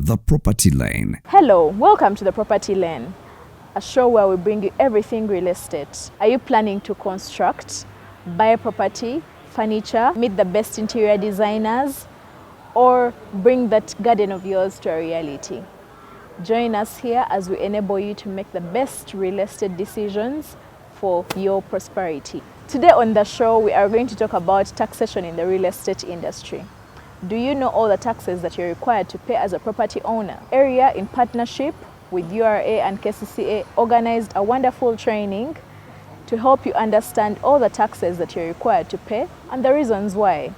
The Property Lane. Hello, welcome to The Property Lane, a show where we bring you everything real estate. Are you planning to construct, buy a property, furniture, meet the best interior designers, or bring that garden of yours to a reality? Join us here as we enable you to make the best real estate decisions for your prosperity. Today on the show, we are going to talk about taxation in the real estate industry. Do you know all the taxes that you're required to pay as a property owner? Area, in partnership with URA and KCCA, organized a wonderful training to help you understand all the taxes that you're required to pay and the reasons why.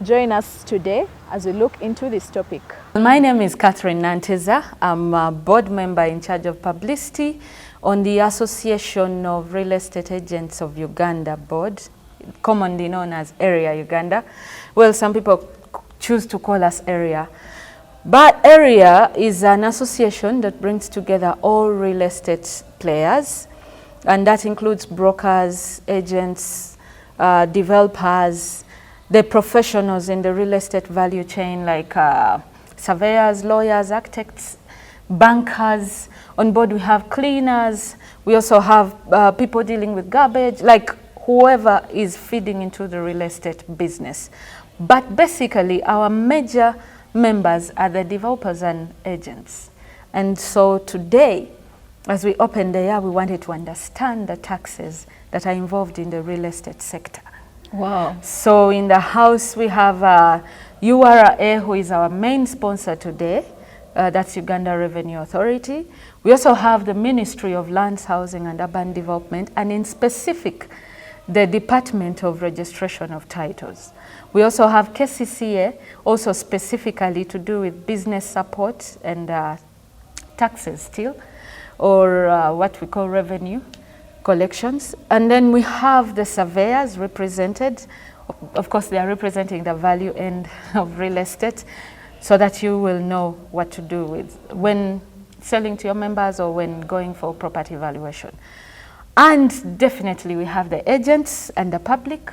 Join us today as we look into this topic. My name is Catherine Nanteza. I'm a board member in charge of publicity on the Association of Real Estate Agents of Uganda board, commonly known as Area Uganda. Well, some people choose to call us Area. But Area is an association that brings together all real estate players, and that includes brokers, agents, developers, the professionals in the real estate value chain like surveyors, lawyers, architects, bankers. On board we have cleaners. We also have people dealing with garbage, like whoever is feeding into the real estate business. But basically our major members are the developers and agents. And so today, as we open the year, we wanted to understand the taxes that are involved in the real estate sector. Wow. So in the house we have URA, who is our main sponsor today. That's Uganda Revenue Authority. We also have the Ministry of Lands, Housing and Urban Development, and in specific, the Department of Registration of Titles. We also have KCCA, also specifically to do with business support and taxes still, or what we call revenue collections. And then we have the surveyors represented. Of course, they are representing the value end of real estate, so that you will know what to do with when selling to your members or when going for property valuation. And definitely we have the agents and the public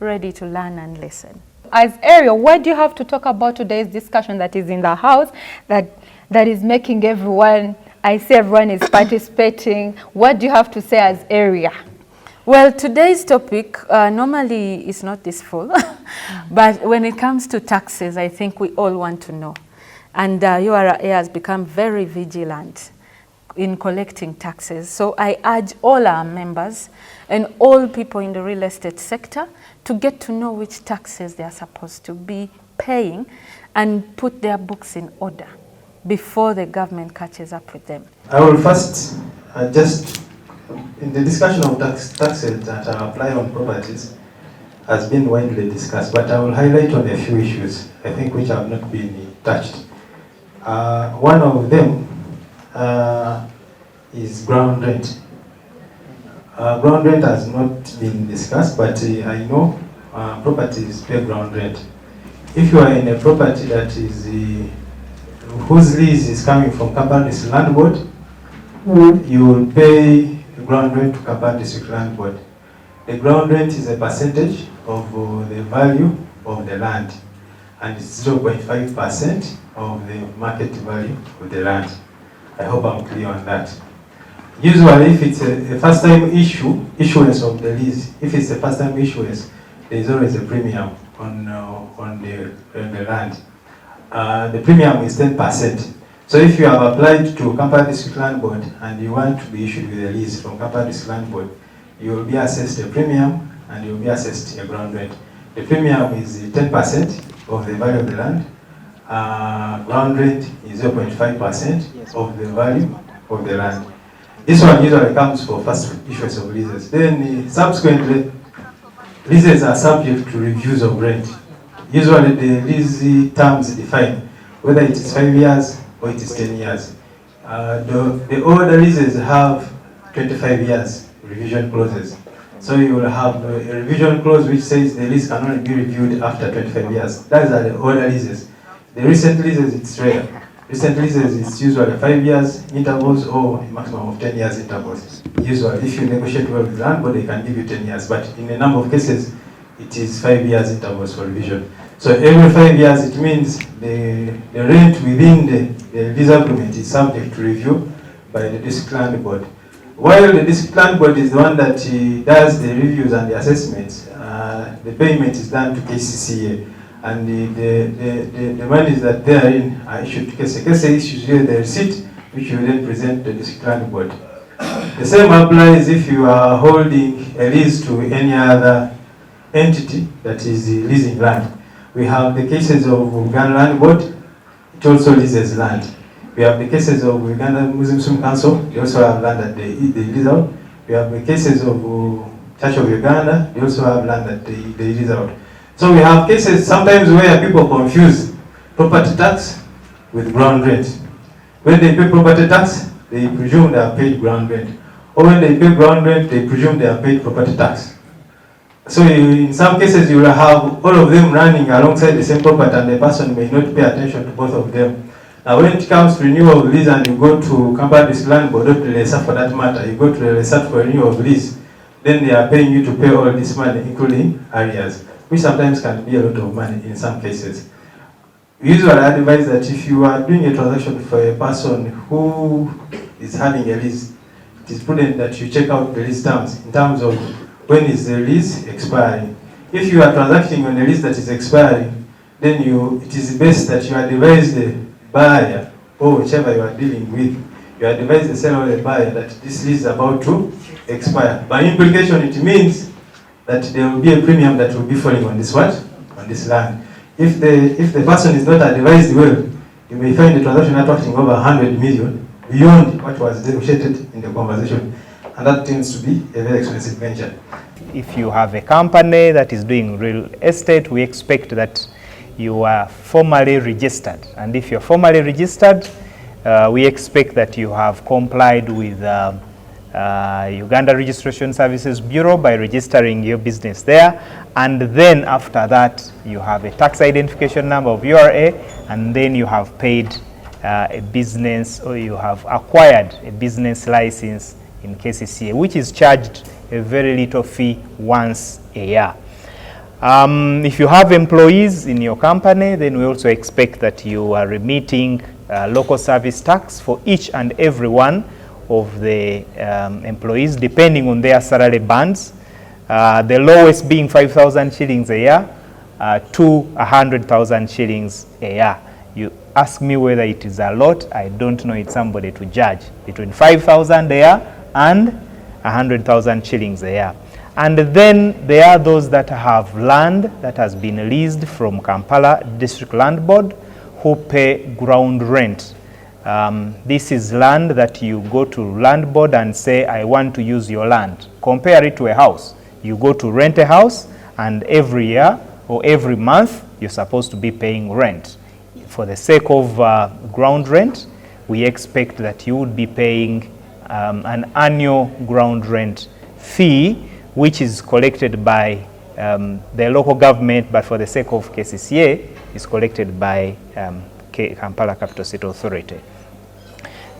ready to learn and listen. As Area, what do you have to talk about today's discussion that is in the house that is making everyone, I see everyone is participating. What do you have to say as Area? Well, today's topic normally is not this full, but when it comes to taxes, I think we all want to know. And URA has become very vigilant in collecting taxes. So I urge all our members and all people in the real estate sector to get to know which taxes they are supposed to be paying and put their books in order before the government catches up with them. I will first just, in the discussion of taxes that are applied on properties has been widely discussed, but I will highlight on a few issues, I think, which have not been touched. One of them is ground rent. Ground rent has not been discussed, but I know properties pay ground rent. If you are in a property that is whose lease is coming from Kampala District Land Board, you will pay ground rent to Kampala District Land Board. The ground rent is a percentage of the value of the land, and it's 0.5% of the market value of the land. I hope I'm clear on that. Usually, if it's a first-time issuance of the lease, if it's a first-time issuance, there is always a premium on the land. The premium is 10%. So if you have applied to Kampala District Land Board and you want to be issued with a lease from Kampala District Land Board, you will be assessed a premium and you will be assessed a ground rent. The premium is 10% of the value of the land. Ground rent is 0.5% of the value of the land. This one usually comes for first issuance of leases. Then subsequently, leases are subject to reviews of rent. Usually the lease terms define whether it is 5 years or it is 10 years. The older leases have 25 years revision clauses. So you will have a revision clause which says the lease can only be reviewed after 25 years. Those are the older leases. The recent leases, it's rare. Recent leases, it's usually 5 years intervals or a maximum of 10 years intervals. Usually, if you negotiate well with the landlord, they can give you 10 years. But in a number of cases, it is 5 years intervals for revision. So every 5 years, it means the rent within the lease agreement is subject to review by the district land board. While the district land board is the one that does the reviews and the assessments, the payment is done to KCCA, and the monies that they are in are issued to KCCA. KCCA issues you the receipt, which you then present to the district land board. The same applies if you are holding a lease to any other entity that is leasing land. We have the cases of Uganda Land Board, it also leases land. We have the cases of Uganda Muslim Council, they also have land that they lease out. We have the cases of Church of Uganda, they also have land that they lease out. So we have cases sometimes where people confuse property tax with ground rent. When they pay property tax, they presume they are paid ground rent. Or when they pay ground rent, they presume they are paid property tax. So in some cases, you will have all of them running alongside the same property, and the person may not pay attention to both of them. Now, when it comes to renewal of lease and you go to Kampala District Land Board, or to the LESA for that matter, you go to the LESA for renewal of lease, then they are paying you to pay all this money, including arrears, which sometimes can be a lot of money in some cases. We usually advise that if you are doing a transaction for a person who is having a lease, it is prudent that you check out the lease terms in terms of when is the lease expiring. If you are transacting on a lease that is expiring, then it is best that you advise the buyer, or whichever you are dealing with, you advise the seller or the buyer that this lease is about to expire. By implication, it means that there will be a premium that will be falling on this what? On this land. If the person is not advised well, you may find the transaction attracting over 100 million beyond what was negotiated in the conversation. And that tends to be a very expensive venture. If you have a company that is doing real estate, we expect that you are formally registered. And if you're formally registered, we expect that you have complied with Uganda Registration Services Bureau by registering your business there. And then after that, you have a tax identification number of URA, and then you have paid a business, or you have acquired a business license in KCCA, which is charged a very little fee once a year. If you have employees in your company, then we also expect that you are remitting local service tax for each and every one of the employees, depending on their salary bands. The lowest being 5,000 shillings a year to 100,000 shillings a year. You ask me whether it is a lot, I don't know, it's somebody to judge. Between 5,000 a year and 100,000 shillings a year. And then there are those that have land that has been leased from Kampala District Land Board who pay ground rent. This is land that you go to land board and say, I want to use your land. Compare it to a house. You go to rent a house, and every year or every month you're supposed to be paying rent. For the sake of ground rent, we expect that you would be paying an annual ground rent fee, which is collected by the local government, but for the sake of KCCA, is collected by Kampala Capital City Authority.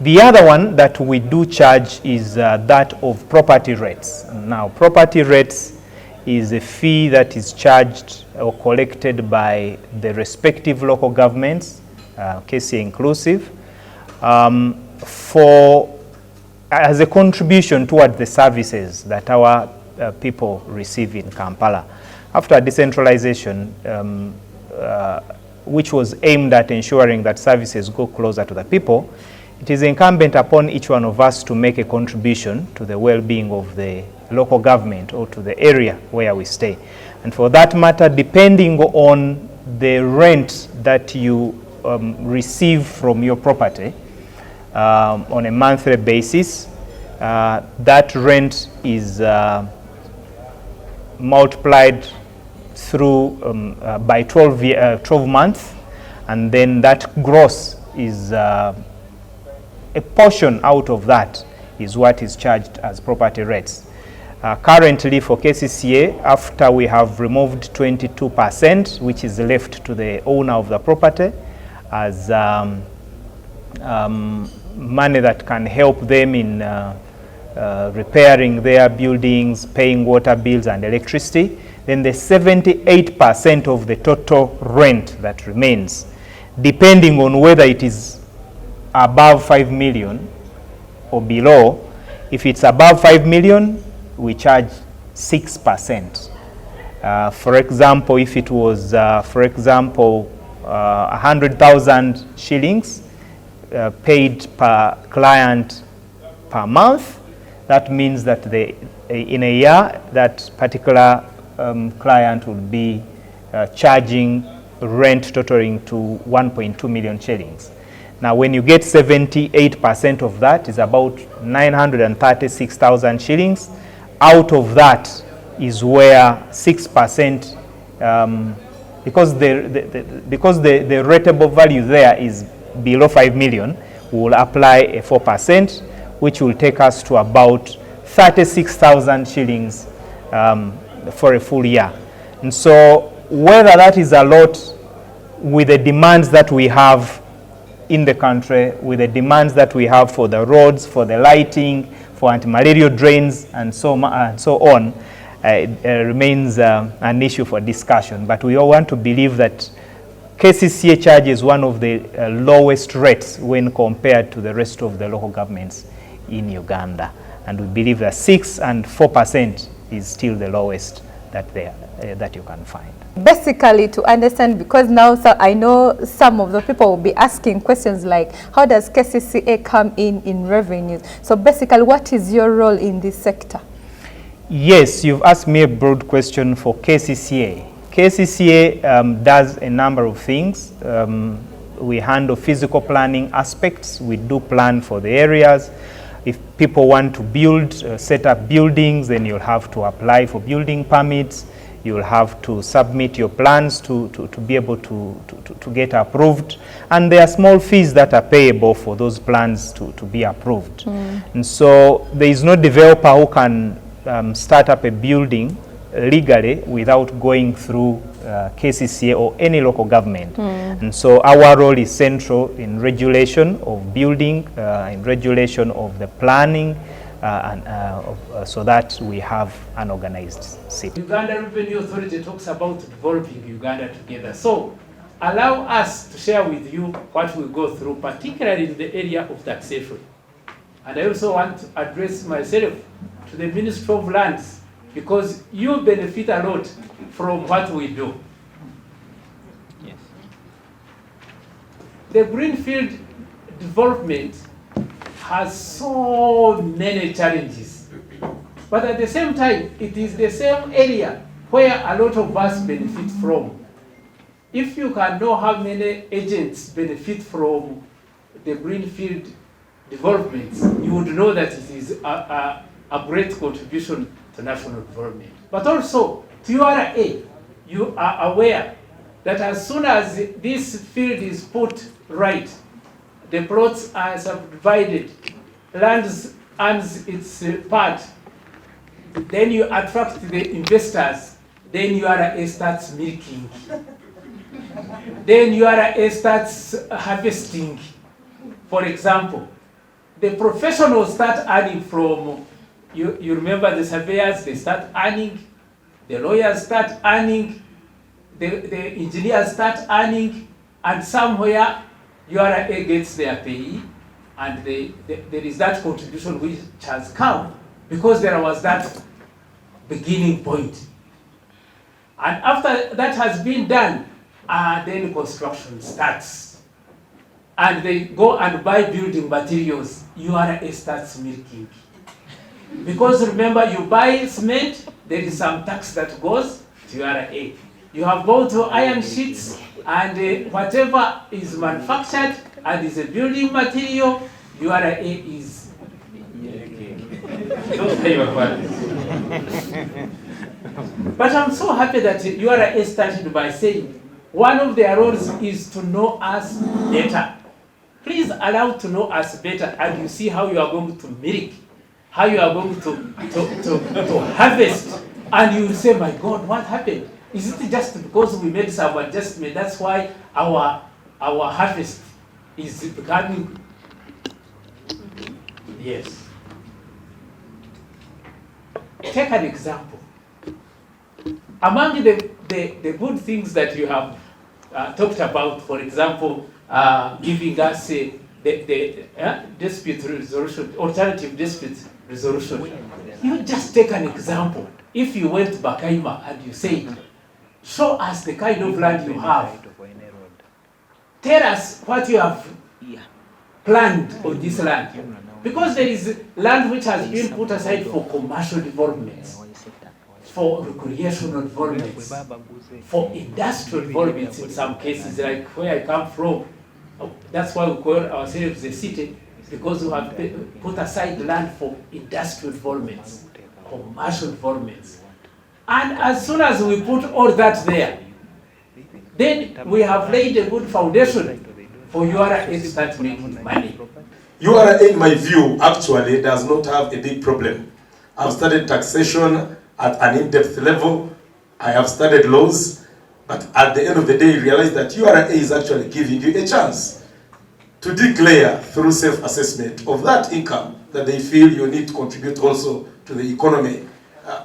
The other one that we do charge is that of property rates. Now, property rates is a fee that is charged or collected by the respective local governments, KCA inclusive, as a contribution toward the services that our people receive in Kampala. After decentralization, which was aimed at ensuring that services go closer to the people, it is incumbent upon each one of us to make a contribution to the well-being of the local government or to the area where we stay. And for that matter, depending on the rent that you receive from your property on a monthly basis, that rent is multiplied through by 12 months, and then that gross is a portion out of that is what is charged as property rates. Currently for KCCA, after we have removed 22%, which is left to the owner of the property as money that can help them in repairing their buildings, paying water bills and electricity, then the 78% of the total rent that remains, depending on whether it is above 5 million or below. If it's above 5 million, we charge 6%. For example, if it was, 100,000 shillings paid per client per month, that means that in a year, that particular client would be charging rent totaling to 1.2 million shillings. Now, when you get 78% of that, is about 936,000 shillings. Out of that is where 6%, because the rateable value there is below 5 million, we will apply a 4%, which will take us to about 36,000 shillings for a full year. And so whether that is a lot with the demands that we have in the country, with the demands that we have for the roads, for the lighting, for anti-malarial drains, and so on, remains an issue for discussion. But we all want to believe that KCCA charges one of the lowest rates when compared to the rest of the local governments in Uganda. And we believe that 6 and 4% is still the lowest that you can find. Basically, to understand, because now I know some of the people will be asking questions like, how does KCCA come in revenues? So basically, what is your role in this sector? Yes, you've asked me a broad question for KCCA. KCCA does a number of things. We handle physical planning aspects. We do plan for the areas. If people want to build, set up buildings, then you'll have to apply for building permits. You'll have to submit your plans to be able to get approved. And there are small fees that are payable for those plans to be approved. And so there is no developer who can start up a building legally without going through KCCA or any local government. And so our role is central in regulation of building, in regulation of the planning, so that we have an organized city. Uganda Revenue Authority talks about developing Uganda together. So allow us to share with you what we go through, particularly in the area of taxation. And I also want to address myself to the Ministry of Lands, because you benefit a lot from what we do. Yes. The greenfield development has so many challenges, but at the same time, it is the same area where a lot of us benefit from. If you can know how many agents benefit from the greenfield developments, you would know that it is a great contribution to national development. But also, to URA, you are aware that as soon as this field is put right, the plots are subdivided, land earns its part, then you attract the investors, then URA starts milking. Then URA starts harvesting. For example, the professionals start earning from, you remember the surveyors, they start earning, the lawyers start earning, the engineers start earning, and somewhere URA gets their pay, and there is that contribution which has come because there was that beginning point. And after that has been done, then construction starts. And they go and buy building materials, URA starts milking. Because remember, you buy cement, there is some tax that goes to URA. You have bought iron sheets, and whatever is manufactured and is a building material, URA is don't pay your quality. But I'm so happy that URA started by saying one of their roles is to know us better. Please allow to know us better, and you see how you are going to milk, how you are going to harvest, and you will say, my God, what happened? Is it just because we made some adjustment? That's why our harvest is becoming. Yes. take an example. Among the good things that you have talked about, for example, giving us the dispute resolution, alternative dispute resolution. You just take an example. If you went to Bakaima and you said, show us the kind of land you have. Tell us what you have planned on this land. Because there is land which has been put aside for commercial developments, for recreational developments, for industrial developments in some cases, like where I come from. That's why we call ourselves the city, because we have put aside land for industrial developments, commercial developments. And as soon as we put all that there, then we have laid a good foundation for URA to start making money. URA, in my view, actually does not have a big problem. I've studied taxation at an in-depth level. I have studied laws, but at the end of the day, you realize that URA is actually giving you a chance to declare through self-assessment of that income that they feel you need to contribute also to the economy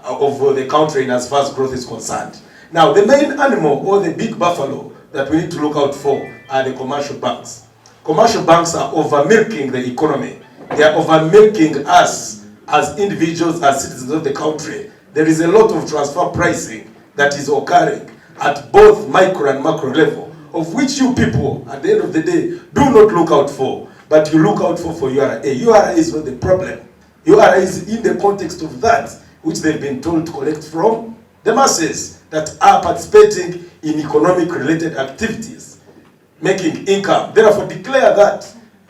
of the country in as far as growth is concerned. Now, the main animal or the big buffalo that we need to look out for are the commercial banks. Commercial banks are over-milking the economy. They are over-milking us as individuals, as citizens of the country. There is a lot of transfer pricing that is occurring at both micro and macro level, of which you people, at the end of the day, do not look out for, but you look out for URA. URA is not the problem. URA is in the context of that which they've been told to collect from the masses that are participating in economic-related activities, making income. Therefore, declare that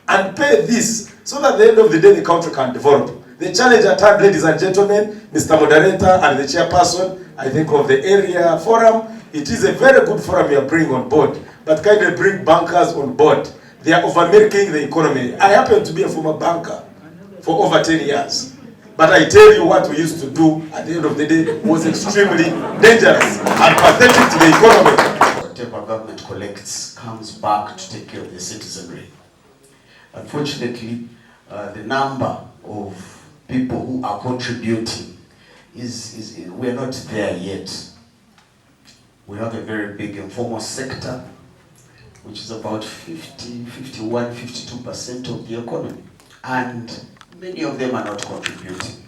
and pay this so that at the end of the day, the country can develop. The challenge at hand, ladies and gentlemen, Mr. Moderator and the chairperson, I think, of the area forum, it is a very good forum you are bringing on board, but kindly bring bankers on board. They are over-milking the economy. I happen to be a former banker for over 10 years. But I tell you, what we used to do at the end of the day was extremely dangerous and pathetic to the economy. Whatever government collects comes back to take care of the citizenry. Unfortunately, the number of people who are contributing we're not there yet. We have a very big informal sector, which is about 52% of the economy. And many of them are not contributing.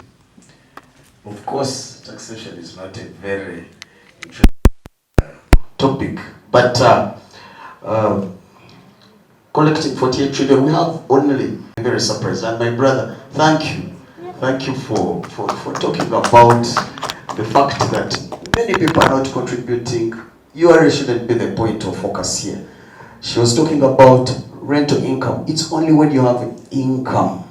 Of course, taxation is not a very interesting topic, but collecting 48 trillion, we have only very surprised. And my brother, thank you for talking about the fact that many people are not contributing. URA shouldn't be the point of focus here. She was talking about rental income. It's only when you have income.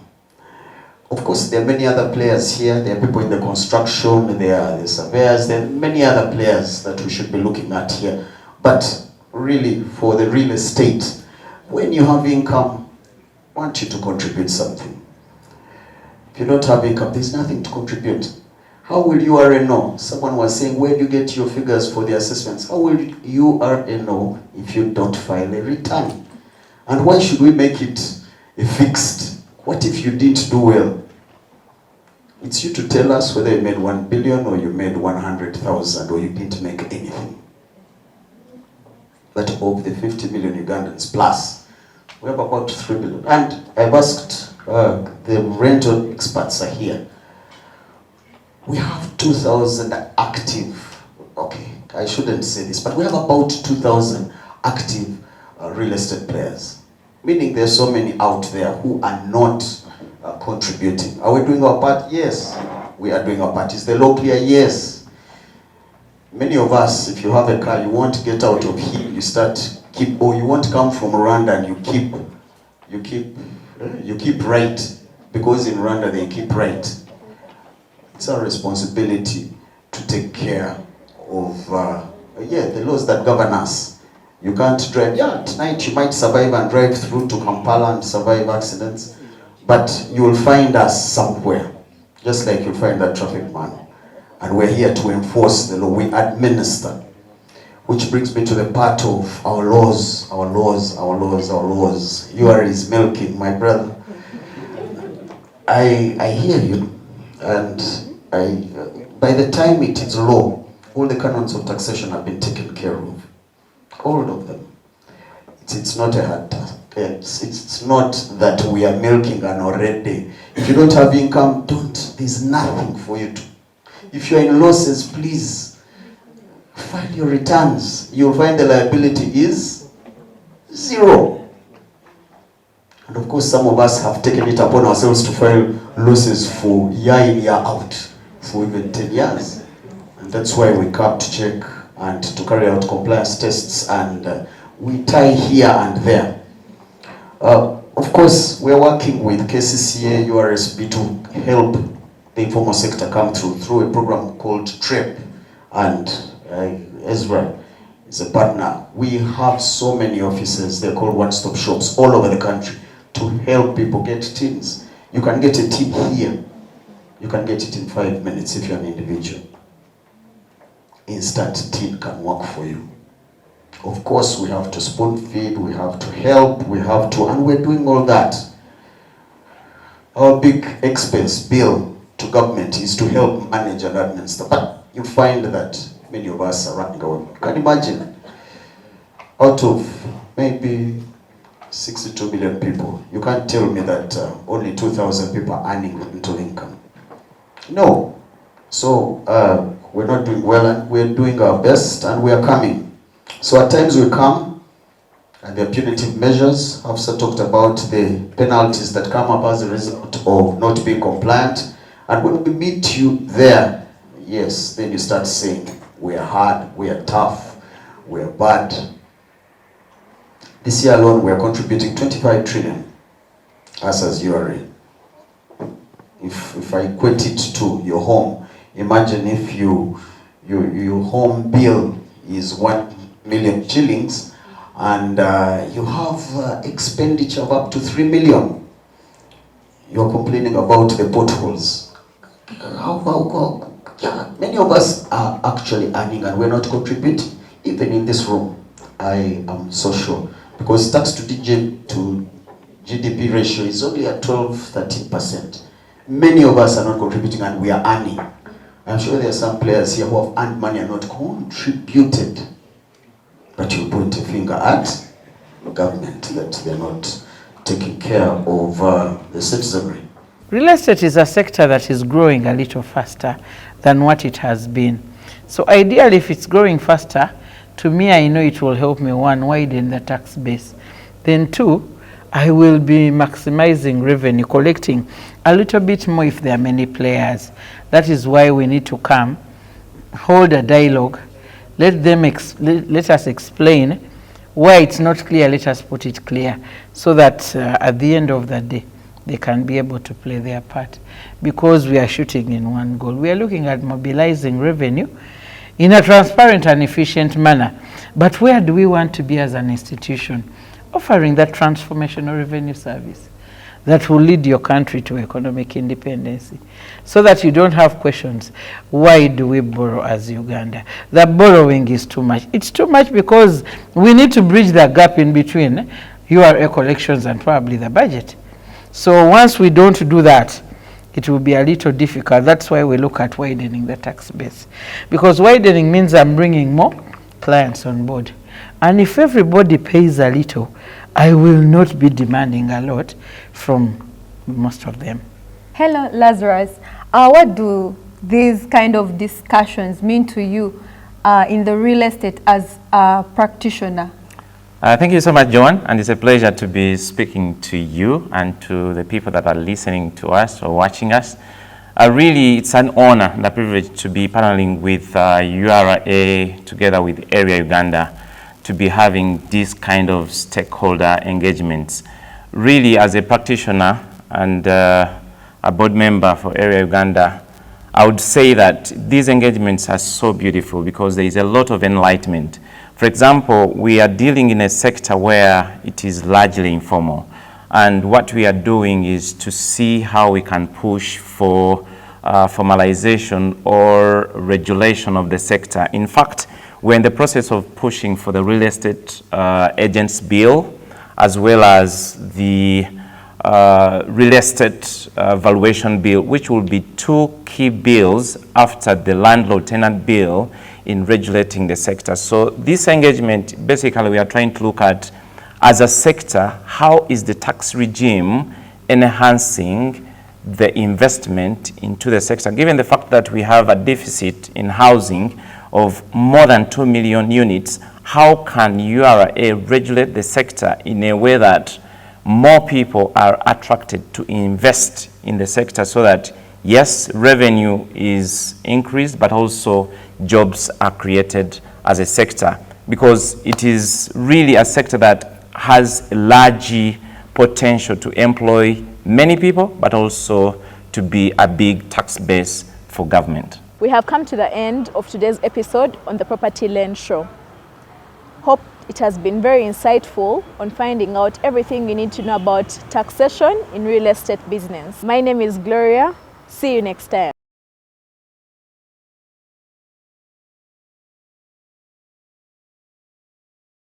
Of course, there are many other players here. There are people in the construction, there are the surveyors, there are many other players that we should be looking at here. But really, for the real estate, when you have income, I want you to contribute something. If you don't have income, there's nothing to contribute. How will URA know? Someone was saying, where do you get your figures for the assessments? How will URA know if you don't file a return? And why should we make it a fixed? What if you didn't do well? It's you to tell us whether you made 1 billion or you made 100,000 or you didn't make anything. But of the 50 million Ugandans plus, we have about 3 billion. And I've asked, the rental experts are here. We have 2,000 active, okay, I shouldn't say this, but we have about 2,000 active real estate players. Meaning there's so many out there who are not contributing. Are we doing our part? Yes, we are doing our part. Is the law clear? Yes. Many of us, if you have a car, you won't get out of here. You or you won't come from Rwanda and you keep right, because in Rwanda they keep right. It's our responsibility to take care of the laws that govern us. You can't drive. Yeah, tonight you might survive and drive through to Kampala and survive accidents, but you will find us somewhere, just like you'll find that traffic man. And we're here to enforce the law. We administer. Which brings me to the part of our laws. URA is milking, my brother. I hear you, and by the time it is law, all the canons of taxation have been taken care of. All of them. It's not a hard task. It's not that we are milking an already. If you don't have income, there's nothing for you to. If you're in losses, please file your returns. You'll find the liability is zero. And of course, some of us have taken it upon ourselves to file losses for year in, year out, for even 10 years. And that's why we come to check and to carry out compliance tests, and we tie here and there. Of course, we're working with KCCA, URSB to help the informal sector come through a program called TREP, and Ezra is a partner. We have so many offices, they're called one-stop shops all over the country to help people get teams. You can get a team here. You can get it in 5 minutes if you're an individual. Instant team can work for you. Of course, we have to spoon feed, we have to help, and we're doing all that. Our big expense bill to government is to help manage and administer. But you find that many of us are running away. You can imagine, out of maybe 62 million people, you can't tell me that only 2,000 people are earning rental income. No. So we're not doing well, and we're doing our best, and we are coming. So at times we come, and there are punitive measures. Hafsa talked about the penalties that come up as a result of not being compliant. And when we meet you there, yes, then you start saying, we are hard, we are tough, we are bad. This year alone, we are contributing 25 trillion as URA. If I equate it to your home, imagine if your home bill is 1 million shillings, and you have expenditure of up to 3 million. You're complaining about the potholes. Many of us are actually earning, and we're not contributing. Even in this room, I am so sure, because tax to GDP ratio is only at 12-13%. Many of us are not contributing, and we are earning. I'm sure there are some players here who have earned money and not contributed. But you point a finger at government that they're not taking care of the citizenry. Real estate is a sector that is growing a little faster than what it has been. So ideally, if it's growing faster, to me, I know it will help me, one, widen the tax base. Then two, I will be maximizing revenue, collecting a little bit more if there are many players. That is why we need to come, hold a dialogue, let us explain why it's not clear, let us put it clear, so that at the end of the day, they can be able to play their part. Because we are shooting in one goal. We are looking at mobilizing revenue in a transparent and efficient manner. But where do we want to be as an institution? Offering that transformational revenue service that will lead your country to economic independence, so that you don't have questions. Why do we borrow as Uganda? The borrowing is too much. It's too much because we need to bridge the gap in between URA collections and probably the budget. So once we don't do that, it will be a little difficult. That's why we look at widening the tax base. Because widening means I'm bringing more clients on board. And if everybody pays a little, I will not be demanding a lot from most of them. Hello, Lazarus. What do these kind of discussions mean to you in the real estate as a practitioner? Thank you so much, Joan, and it's a pleasure to be speaking to you and to the people that are listening to us or watching us. Really, it's an honor and a privilege to be partnering with URA together with Area Uganda to be having this kind of stakeholder engagements. Really, as a practitioner and a board member for Area Uganda, I would say that these engagements are so beautiful because there is a lot of enlightenment. For example, we are dealing in a sector where it is largely informal. And what we are doing is to see how we can push for formalization or regulation of the sector. In fact, we're in the process of pushing for the real estate agents bill, as well as the real estate valuation bill, which will be two key bills after the landlord-tenant bill in regulating the sector. So this engagement, basically we are trying to look at, as a sector, how is the tax regime enhancing the investment into the sector, given the fact that we have a deficit in housing of more than 2 million units. How can URA regulate the sector in a way that more people are attracted to invest in the sector, so that, yes, revenue is increased, but also jobs are created as a sector? Because it is really a sector that has a large potential to employ many people, but also to be a big tax base for government. We have come to the end of today's episode on the Property Lane Show. Hope it has been very insightful on finding out everything you need to know about taxation in real estate business. My name is Gloria. See you next time.